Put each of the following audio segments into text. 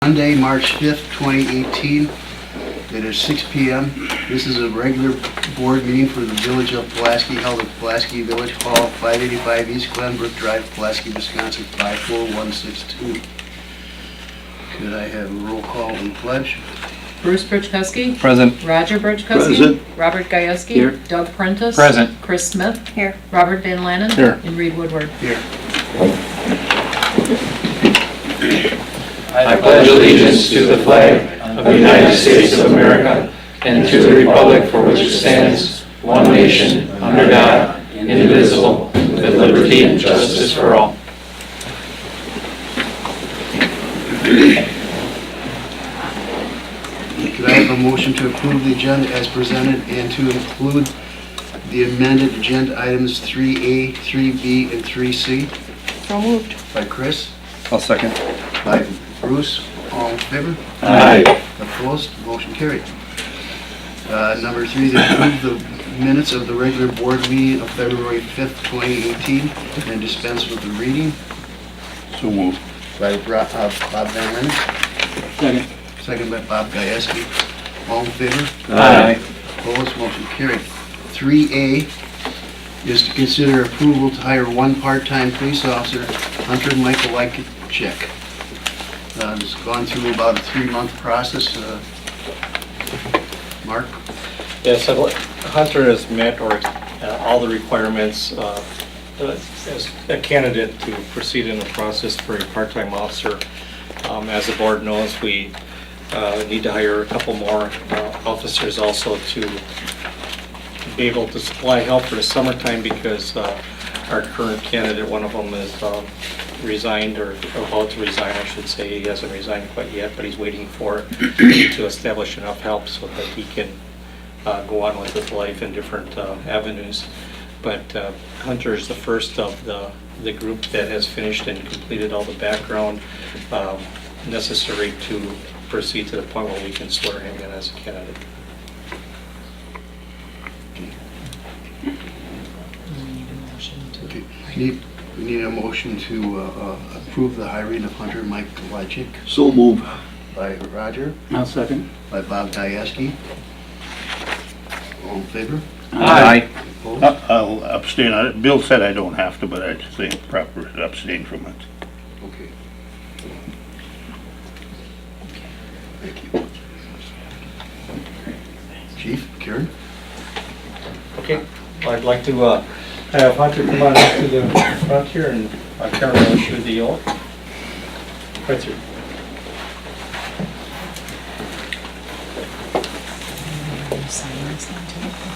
Monday, March 5th, 2018. It is 6 p.m. This is a regular board meeting for the Village of Pulaski, held at Pulaski Village Hall, 585 East Glenbrook Drive, Pulaski, Wisconsin, 54162. Could I have a roll call and pledge? Bruce Birchkowski. Present. Roger Birchkowski. Present. Robert Gajewski. Here. Doug Prentice. Present. Chris Smith. Here. Robert Van Lannen. Here. And Reed Woodward. Here. I pledge allegiance to the flag of the United States of America and to the republic for which it stands, one nation, under God, indivisible, with liberty and justice for all. Could I have a motion to approve the agenda as presented and to include the amended agenda items 3A, 3B, and 3C? So moved. By Chris, I'll second. by Bruce, all in favor? Aye. Opposed? Motion carried. Number 3, to approve the minutes of the regular board meeting of February 5th, 2018, and dispense with the reading. So moved. By Bob Van Lannen, Second. second by Bob Gajewski. All in favor? Aye. Opposed? Motion carried. 3A is to consider approval to hire one part-time police officer, Hunter Michael Lykic. It's gone through about a 3-month process. Mark? Yes, Hunter has met all the requirements as a candidate to proceed in the process for a part-time officer. As the board knows, we need to hire a couple more officers also to be able to supply help for the summertime because our current candidate, one of them is resigned or about to resign, I should say. He hasn't resigned quite yet, but he's waiting for to establish enough help so that he can go on with his life in different avenues. But Hunter is the first of the group that has finished and completed all the background necessary to proceed to the point where we can swear him in as a candidate. Okay. We need a motion to approve the hiring of Hunter Mike Lykic So moved. by Roger, I'll second. by Bob Gajewski. All in favor? Aye. Opposed? I'll abstain on it. Bill said I don't have to, but I think proper abstain from it. Okay. Thank you. Chief, Karen? Okay, I'd like to have Hunter come on up to the front here and Karen will issue the oath. Right through.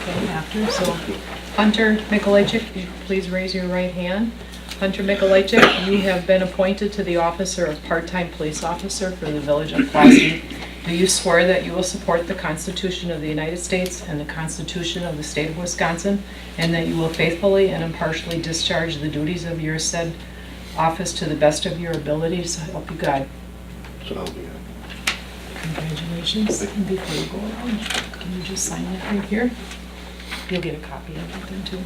Okay, after, so Hunter Mikolajczyk, please raise your right hand. Hunter Mikolajczyk, you have been appointed to the officer of part-time police officer for the Village of Pulaski. Do you swear that you will support the Constitution of the United States and the Constitution of the State of Wisconsin, and that you will faithfully and impartially discharge the duties of your said office to the best of your ability, so help you God? So help me God. Congratulations. And before you go around, can you just sign that right here? You'll get a copy of it then too.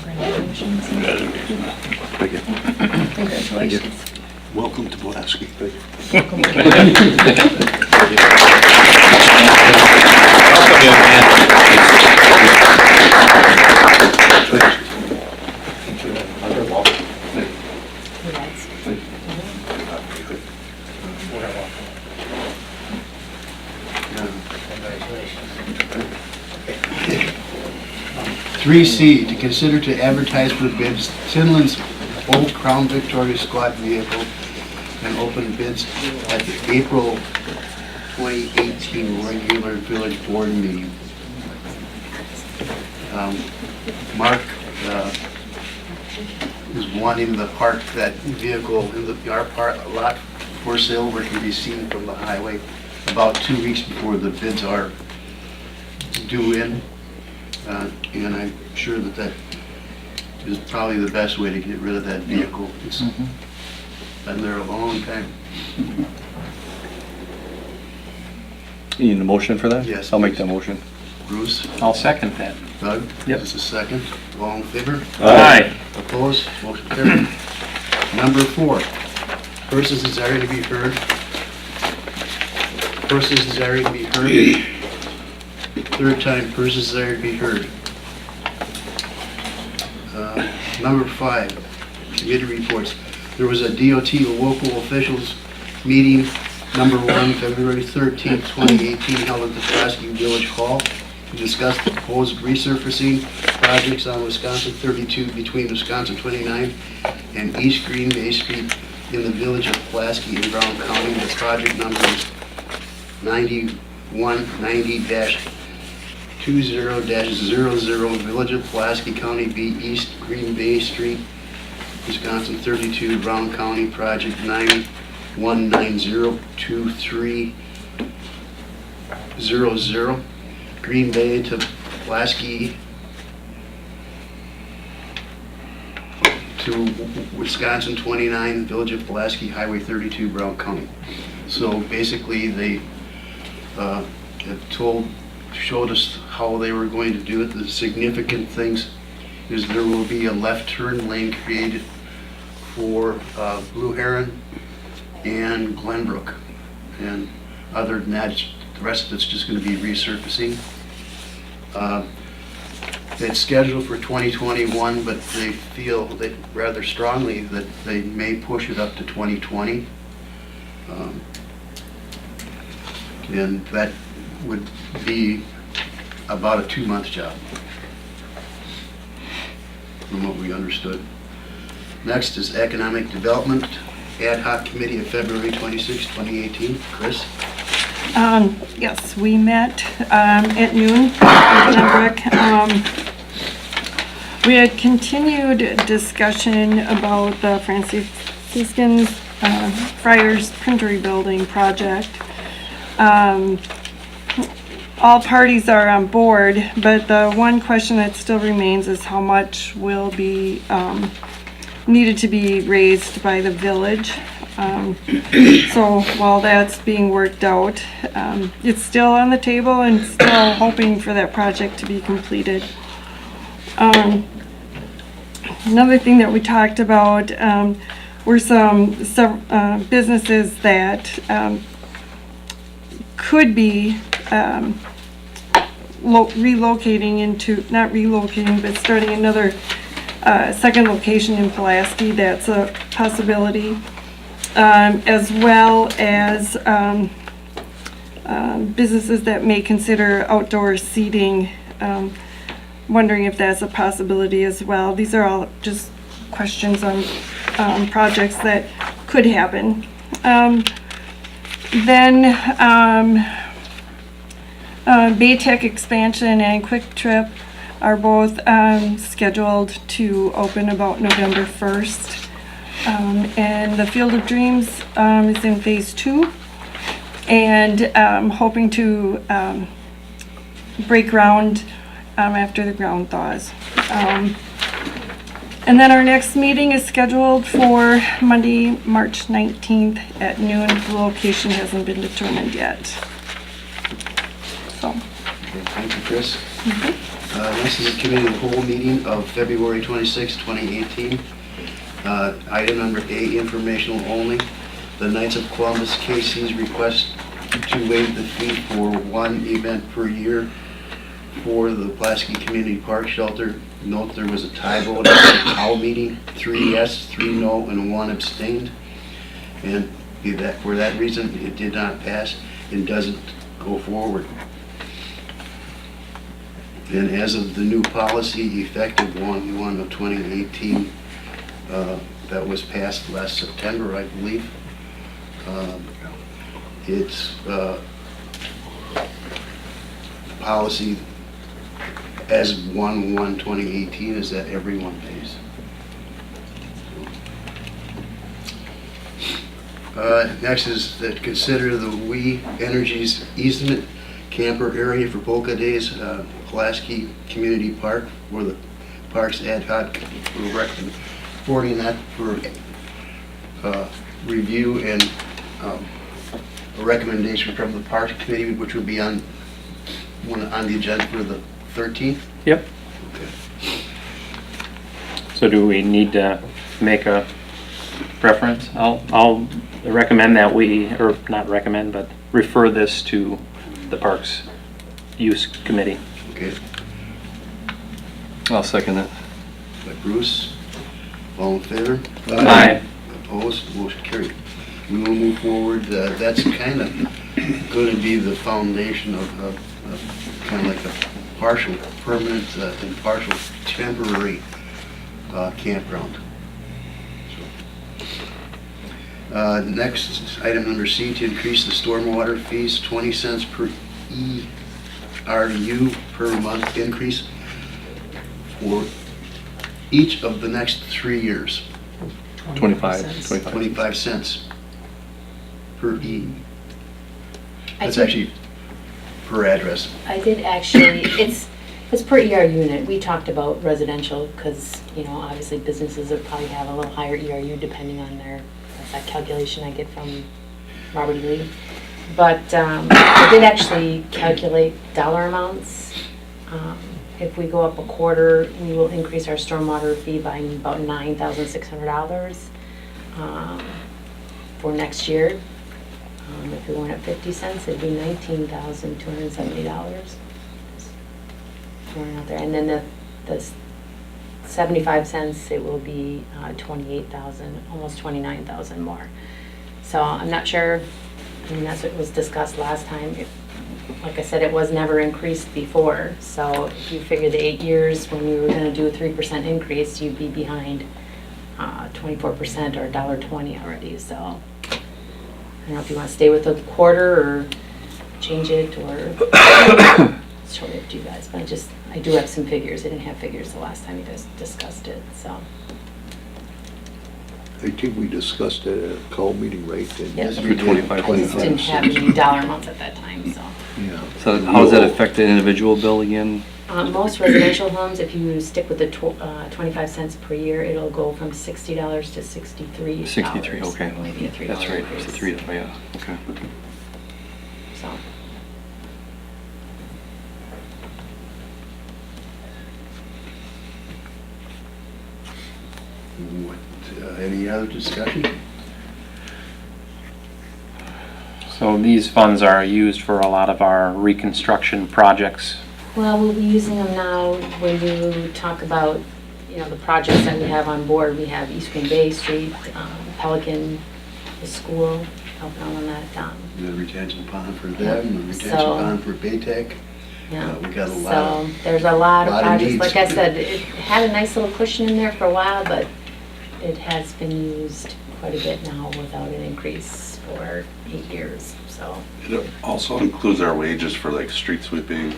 Congratulations. Thank you. Congratulations. Welcome to Pulaski. Welcome. Congrats. 3C, to consider to advertise for bids Tinland's old Crown Victoria Squad vehicle and open bids at the April 2018 regular village board meeting. Mark is wanting to park that vehicle in our lot for sale where it can be seen from the highway about 2 weeks before the bids are due in. And I'm sure that that is probably the best way to get rid of that vehicle. It's been there a long time. You need a motion for that? Yes, I'll make please. that motion. Bruce, I'll second that. Doug? Yep. This is a second. All in favor? Aye. Opposed? Motion carried. Number 4, persons desiring to be heard. Persons desiring to be heard. Third time, persons desiring to be heard. Number 5, committee reports. There was a DOT local officials meeting, number 1, February 13th, 2018, held at the Pulaski Village Hall to discuss the proposed resurfacing projects on Wisconsin 32 between Wisconsin 29 and East Green Bay Street in the village of Pulaski in Brown County. The project number is 9190-20-00, Village of Pulaski, County B, East Green Bay Street, Wisconsin 32, Brown County, project 9190-2300, Green Bay to Pulaski to Wisconsin 29, Village of Pulaski, Highway 32, Brown County. So basically, they have showed us how they were going to do it. The significant things is there will be a left turn lane created for Blue Heron and Glenbrook. And other than that, the rest of it's just going to be resurfacing. It's scheduled for 2021, but they feel that rather strongly that they may push it up to 2020. And that would be about a 2-month job, from what we understood. Next is Economic Development Ad Hoc Committee of February 26, 2018. Chris? Yes, we met at noon in Pembroke. We had continued discussion about the Franciscan Friars Printer Building project. All parties are on board, but the one question that still remains is how much will be needed to be raised by the village. So while that's being worked out, it's still on the table and still hoping for that project to be completed. Another thing that we talked about were some businesses that could be relocating into, not relocating, but starting another second location in Pulaski. That's a possibility. As well as businesses that may consider outdoor seating, wondering if that's a possibility as well. These are all just questions on projects that could happen. Then Baytech expansion and Quick Trip are both scheduled to open about November 1st. And the Field of Dreams is in phase 2, and hoping to break ground after the ground thaws. And then our next meeting is scheduled for Monday, March 19th at noon. The location hasn't been determined yet. So. Okay, thank you, Chris. Next is the committee of the whole meeting of February 26, 2018. Item number A, informational only. The Knights of Columbus KC's request to waive the fee for one event per year for the Pulaski Community Park Shelter. Note there was a tie vote at the COW meeting, 3 yes, 3 no, and 1 abstained. And for that reason, it did not pass and doesn't go forward. And as of the new policy effective 1/1 of 2018, that was passed last September, I believe. It's policy as 1/1/2018 is that everyone pays. Next is that consider the We Energies easement camper area for Polka Days, Pulaski Community Park, for the Parks Ad Hoc. We're reporting that for review and a recommendation from the Parks Committee, which will be on one on the agenda for the 13th? Yep. Okay. So do we need to make a reference? I'll recommend that we, or not recommend, but refer this to the Parks Use Committee. Okay, I'll second it. by Bruce. All in favor? Aye. Opposed? Motion carried. We will move forward. That's kind of going to be the foundation of kind of like a partial permanent and partial temporary campground. Next, item number C, to increase the stormwater fees, 20 cents per ERU per month increase for each of the next 3 years. 25. 25 cents per I That's did- actually per address. I did actually, it's per ER unit. We talked about residential because, you know, obviously businesses will probably have a little higher ERU depending on that's that calculation I get from Robert E. Lee. But I did actually calculate dollar amounts. If we go up a quarter, we will increase our stormwater fee by about $9,600 for next year. If we went up 50 cents, it'd be $19,270. Throwing out there. And then the 75 cents, it will be 28,000, almost 29,000 more. So I'm not sure, I mean, that's what was discussed last time. Like I said, it was never increased before. So if you figure the 8 years when we were gonna do a 3% increase, you'd be behind 24% or $1.20 already, so. I don't know if you want to stay with the quarter or change it, or it's totally up to you guys, but I do have some figures. I didn't have figures the last time you guys discussed it, so. I think we discussed it at a call meeting, right? And Yes. for I 25 just didn't have any dollar amounts at that time, so. Yeah. So how does that affect the individual bill again? Most residential homes, if you stick with the 25 cents per year, it'll go from $60 to $63. 63, okay. Maybe a $3 That's right, it's the increase. 3, yeah, okay. So. Any other discussion? So these funds are used for a lot of our reconstruction projects. Well, we'll be using them now when you talk about, you know, the projects that we have on board. We have East Green Bay Street, Pelican, the school, helping out on that. The retention pond for them, the retention So- pond for Baytech. Yeah. We got a lot So of, there's a lot of lot of projects. needs. Like I said, it had a nice little cushion in there for a while, but it has been used quite a bit now without an increase for 8 years, so. It also includes our wages for like street sweeping,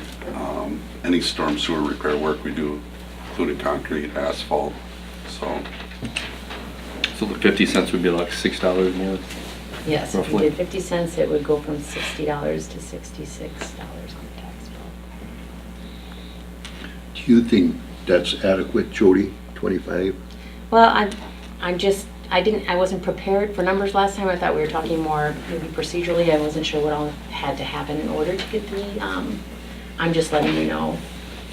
any storm sewer repair work we do, including concrete, asphalt, so. So the 50 cents would be like $6 more? Yes, if you Roughly. did 50 cents, it would go from $60 to $66 on the tax bill. Do you think that's adequate, Jody? 25? Well, I wasn't prepared for numbers last time. I thought we were talking more maybe procedurally. I wasn't sure what all had to happen in order to get the, I'm just letting you know,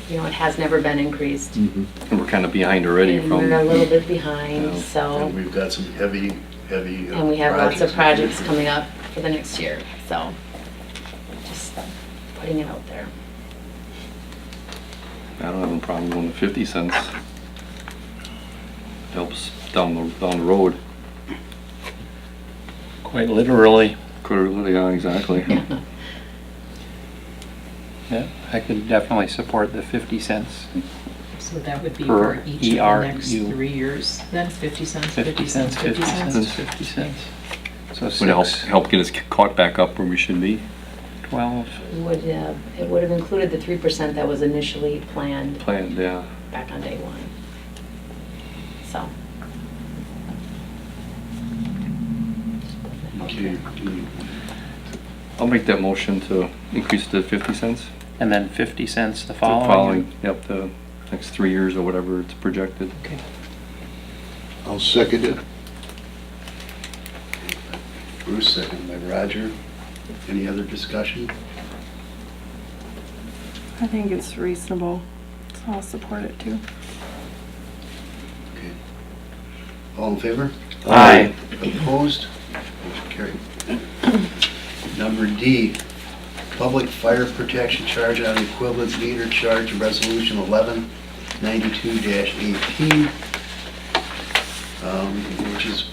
it has never been increased. And we're kind of behind already And from, we're a little bit behind, Yeah. and so, we've got some heavy and we have lots of projects coming up for the next year, so just putting it out there. I don't have a problem going to 50 cents. Helps down the road. Quite literally. Clearly, yeah, exactly. Yeah, I could definitely support the 50 cents. So that would be Per for each of the next ERU. 3 years, then 50 cents, 50 cents, 50 cents, 50 cents. So Would help, 6, help get us caught back up where we should be. 12. It would have included the 3% that was initially planned Planned, yeah. back on day one. So. Okay. I'll make that motion to increase to 50 cents. And then 50 cents the The following. Yep, the next 3 years or whatever it's projected. Okay. I'll second it. Bruce, second by Roger. Any other discussion? I think it's reasonable, so I'll support it too. Okay. All in favor? Aye. Opposed? Motion carried. Number D, public fire protection charge on equivalent meter charge, resolution 1192-18, which is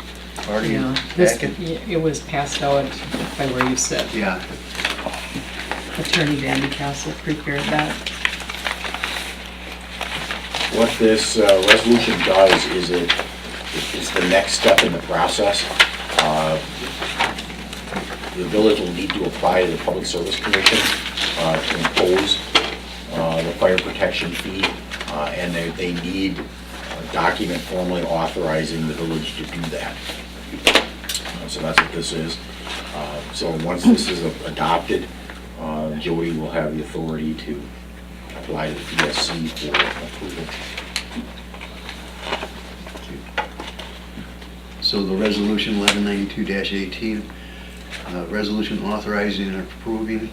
already in Yeah, this, packet. it was passed out by where you sit. Yeah, Attorney Vandy Castle prepared that. What this resolution does is it's the next step in the process. The village will need to apply to the Public Service Commission to impose the fire protection fee, and they need a document formally authorizing the village to do that. So that's what this is. So once this is adopted, Jody will have the authority to apply to the PSC for approval. so the resolution 1192-18, resolution authorizing and approving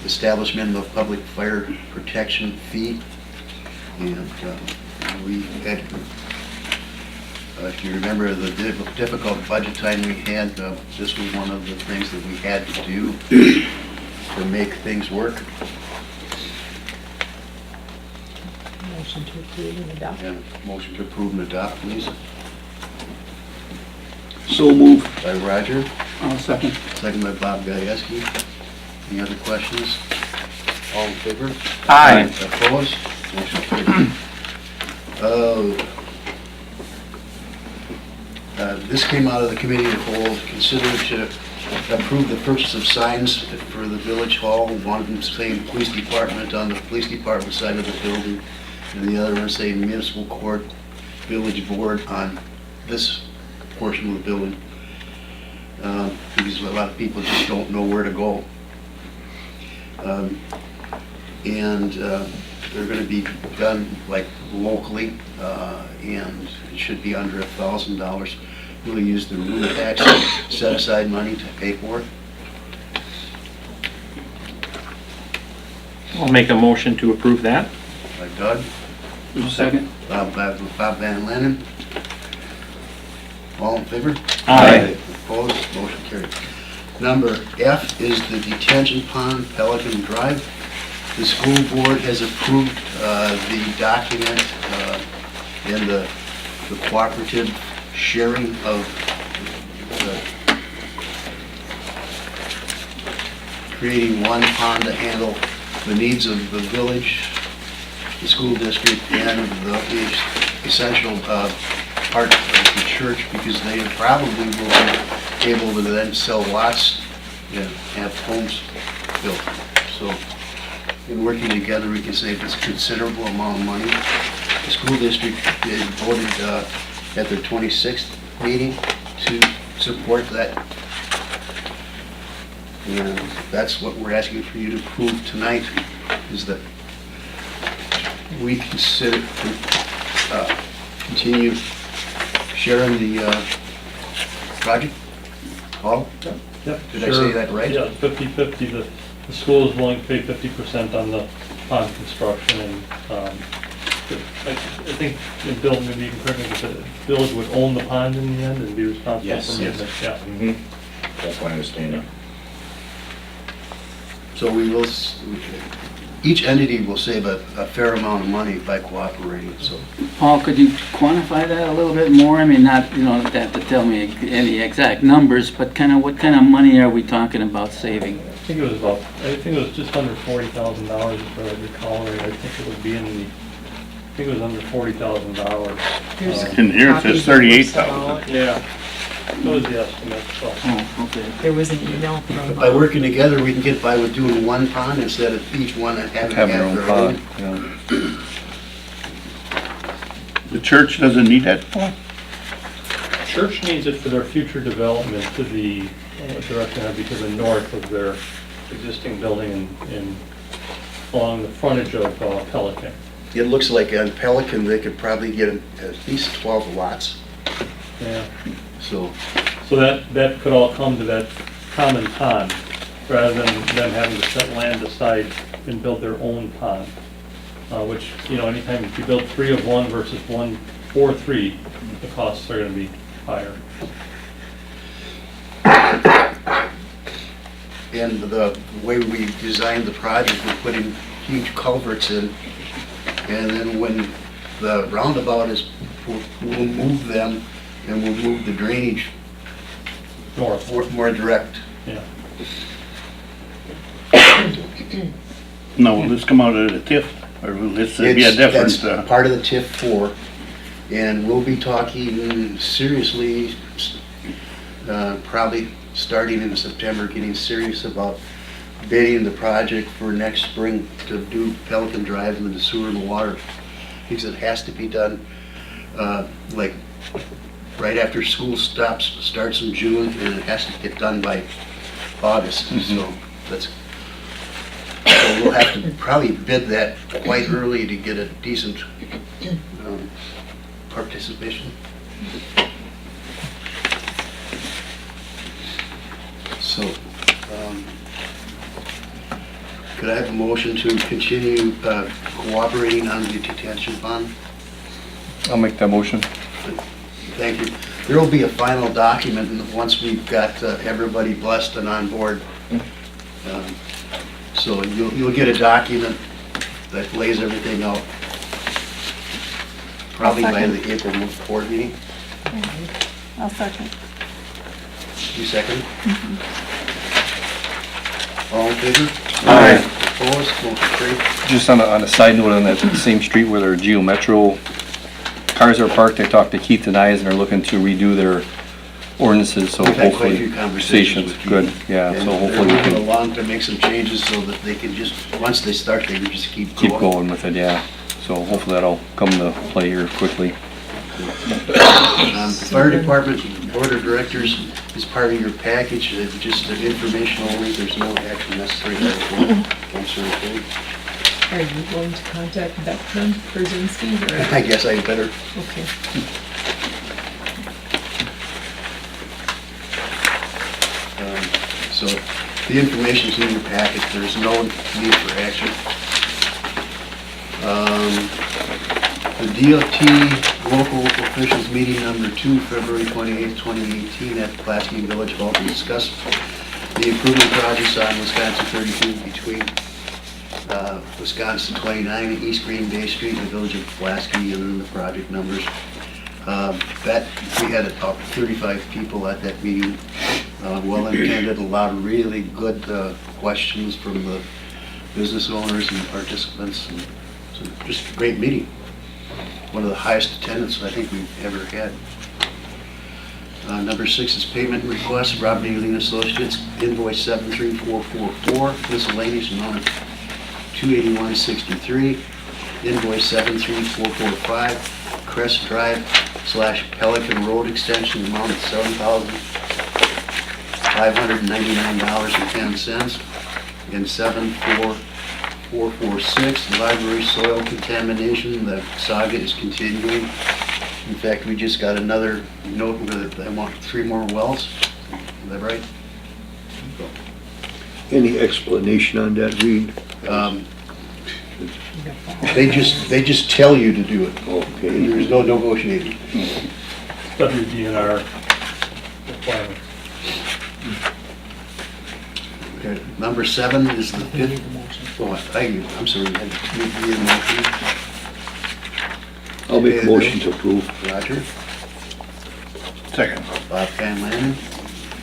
establishment of public fire protection fee. And we had, if you remember the difficult budget time we had, this was one of the things that we had to do to make things work. Motion to approve and adopt. And motion to approve and adopt, please. So moved. By Roger, I'll second. second by Bob Gajewski. Any other questions? All in favor? Aye. Opposed? Motion carried. This came out of the committee of the whole, consider to approve the purchase of signs for the village hall, one of them saying police department on the police department side of the building, and the other one saying municipal court, village board on this portion of the building. Because a lot of people just don't know where to go. And they're going to be done like locally, and it should be under $1,000. We'll use the room tax, set aside money to pay for it. I'll make a motion to approve that. By Doug. Second. Bob Van Lennon. All in favor? Aye. Opposed? Motion carried. Number F is the detention pond, Pelican Drive. The school board has approved the document and the cooperative sharing of creating one pond to handle the needs of the village, the school district, and the essential part of the church, because they probably will be able to then sell lots and have homes built. So in working together, we can save this considerable amount of money. The school district voted at their 26th meeting to support that. And that's what we're asking for you to approve tonight, is that we consider continue sharing the project. Paul? Yep. Did I say that right? Yeah, 50/50. The school is willing to pay 50% on the pond construction, and I think, and Bill, maybe you can correct me, but the village would own the pond in the end and be responsible Yes, for yes. maintenance. Yeah. That's my understanding. So we will, each entity will save a fair amount of money by cooperating, so. Paul, could you quantify that a little bit more? I mean, not, you don't have to tell me any exact numbers, but kind of, what kind of money are we talking about saving? I think it was just under $40,000, if I recall right. I think it would be I think it was under $40,000. Here's In here it copies says that we 38,000. sent out. Yeah, that was the estimate, so. Oh, okay. There was an email from. By working together, we can get by with doing one pond instead of each one having to Have have their their own own. pond, yeah. The church doesn't need that, Paul? Church needs it for their future development to the direction to the north of their existing building and along the frontage of Pelican. It looks like on Pelican, they could probably get at least 12 lots, Yeah. so. So that could all come to that common pond rather than them having to set land aside and build their own pond. Which, you know, anytime if you build 3 of one versus 1 for 3, the costs are gonna be higher. And the way we designed the project, we're putting huge culverts in, and then when the roundabout is, we'll move them, and we'll move the drainage North, more direct. yeah. No, will this come out of the TIF, or will this be a different? That's part of the TIF 4, and we'll be talking seriously, probably starting in September, getting serious about bidding the project for next spring to do Pelican Drive and the sewer and the water, because it has to be done, like, right after school starts in June, and it has to get done by August, so that's, so we'll have to probably bid that quite early to get a decent participation. So, could I have a motion to continue cooperating on the detention pond? I'll make that motion. Thank you. There will be a final document once we've got everybody blessed and on board. So you'll get a document that lays everything out. Probably by the April board meeting. I'll second. You second? All in favor? Aye. Opposed? Motion carried. Just on a side note, on that same street where their Geo Metro cars are parked, I talked to Keith and I, and they're looking to redo their ordinances, so We've had quite a hopefully. few conversations with Good, Keith. yeah, And so hopefully we they're moving can along to make some changes so that they can just, once they start, they can just keep keep going. going with it, yeah. So hopefully that'll come to play here quickly. The fire department board of directors is part of your package, just an information only, there's no action necessary. Councilor Craig. Are you going to contact Beckman Brzezinski, or? I guess I better. Okay. So the information's in your packet, there's no need for action. The DOT local officials meeting number 2, February 28th, 2018 at Pulaski Village Hall to discuss the improvement projects on Wisconsin 32 between Wisconsin 29 and East Green Bay Street in the village of Pulaski, and then the project numbers. We had about 35 people at that meeting, well attended, a lot of really good questions from the business owners and participants, and so just a great meeting. One of the highest attendance I think we've ever had. Number 6 is payment request, Robert E. Lee Associates, invoice 73444, miscellaneous amount of $281.63, invoice 73445, Crest Drive / Pelican Road Extension, amount of $7,599.10, and 74446, library soil contamination, the saga is continuing. In fact, we just got another note that they want 3 more wells. Is that right? Any explanation on that, Reed? They just tell you to do it. Okay. There's no negotiating. WDNR requirement. Okay. Number 7 is the 5th. Oh, I'm sorry, you had to make me a motion. I'll make a motion to approve. Roger. Second. Bob Canlannen.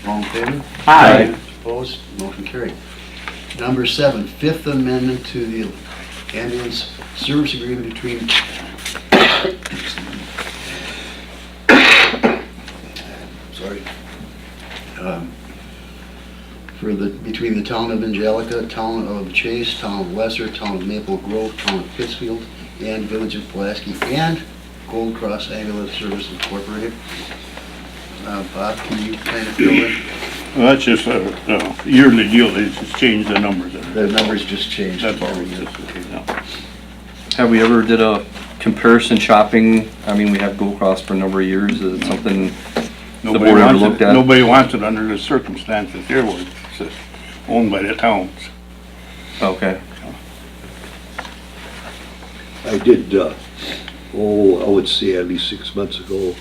All in favor? Aye. Opposed? Motion carried. Number 7, 5th amendment to the ambulance service agreement between between the town of Angelica, town of Chase, town of Lesser, town of Maple Grove, town of Pittsfield, and village of Pulaski, and Gold Cross Ambulance Service Incorporated. Bob, can you kind of fill in? Well, that's just a yearly deal, they just change the numbers. The numbers just changed. That's all every it year. is. Okay. Have we ever did a comparison shopping? I mean, we have Gold Cross for a number of years. Is it something the Nobody board ever wants looked it, at? nobody wants it under the circumstances here where it's owned by the towns. Okay. I did, I would say at least 6 months ago,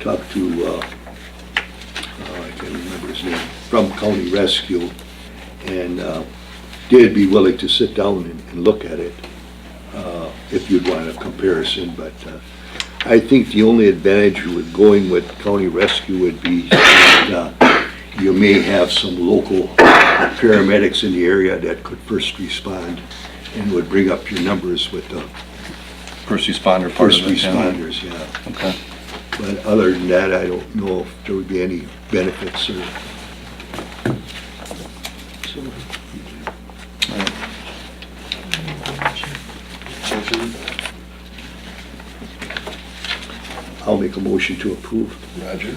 talked to, I can't remember his name, from County Rescue, and they'd be willing to sit down and look at it if you'd want a comparison, but I think the only advantage with going with County Rescue would be that you may have some local paramedics in the area that could first respond and would bring up your numbers with the First responder part first of it. yeah. responders, yeah. Okay. But other than that, I don't know if there would be any benefits or. I'll make a motion to approve. Roger.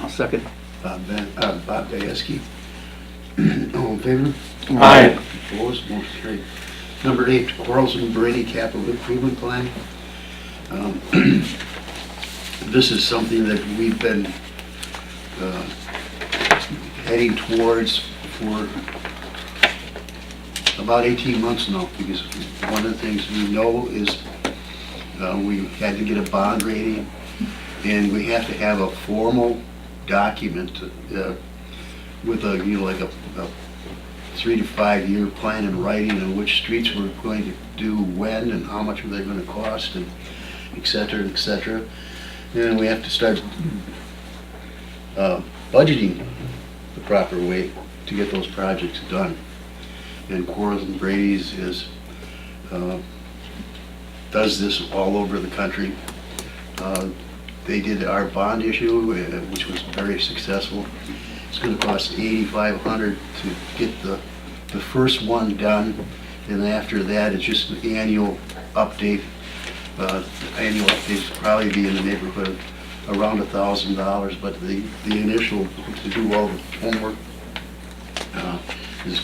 I'll second. Bob Diaski. All in favor? Aye. Opposed, motion carried. Number 8, Quarles and Brady Capital Improvement Plan. This is something that we've been heading towards for about 18 months now, because one of the things we know is we had to get a bond rating, and we have to have a formal document with a, you know, like a 3 to 5 year plan in writing on which streets we're going to do when and how much are they going to cost, and et cetera, et cetera. And we have to start budgeting the proper way to get those projects done. And Quarles and Brady's does this all over the country. They did our bond issue, which was very successful. It's going to cost $8,500 to get the first one done, and after that, it's just an annual update. The annual updates will probably be in the neighborhood of around $1,000, but the initial, to do all the homework, is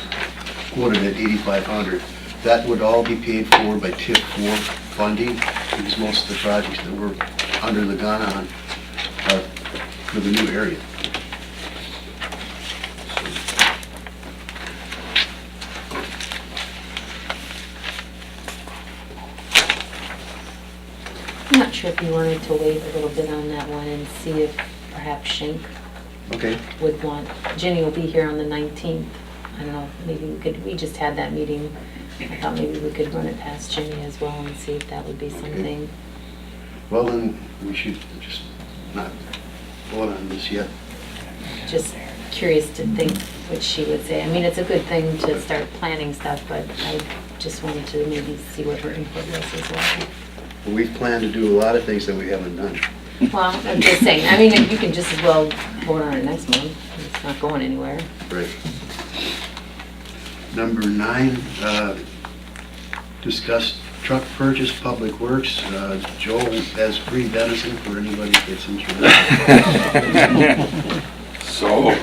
quoted at $8,500. That would all be paid for by TIP 4 funding, because most of the projects that we're under the gun on are for the new area. I'm not sure if you wanted to wait a little bit on that one and see if perhaps Schenck Okay. would want, Jenny will be here on the 19th. I don't know, maybe we just had that meeting. I thought maybe we could run it past Jenny as well and see if that would be something. Well, then, we should just not vote on this yet. Just curious to think what she would say. I mean, it's a good thing to start planning stuff, but I just wanted to maybe see what her input was as well. We've planned to do a lot of things that we haven't done. Well, I'm just saying, I mean, you can just as well vote on it next month. It's not going anywhere. Right. Number 9, discuss truck purchase, Public Works. Joe has free venison for anybody that gets interested. So,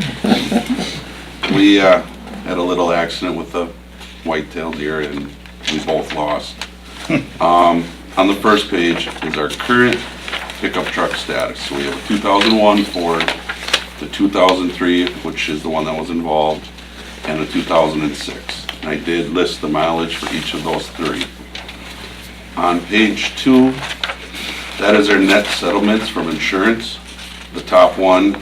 we had a little accident with the white-tailed deer, and we both lost. On the first page is our current pickup truck status. So we have a 2001 Ford, the 2003, which is the one that was involved, and a 2006. And I did list the mileage for each of those 3. On page 2, that is our net settlements from insurance. The top one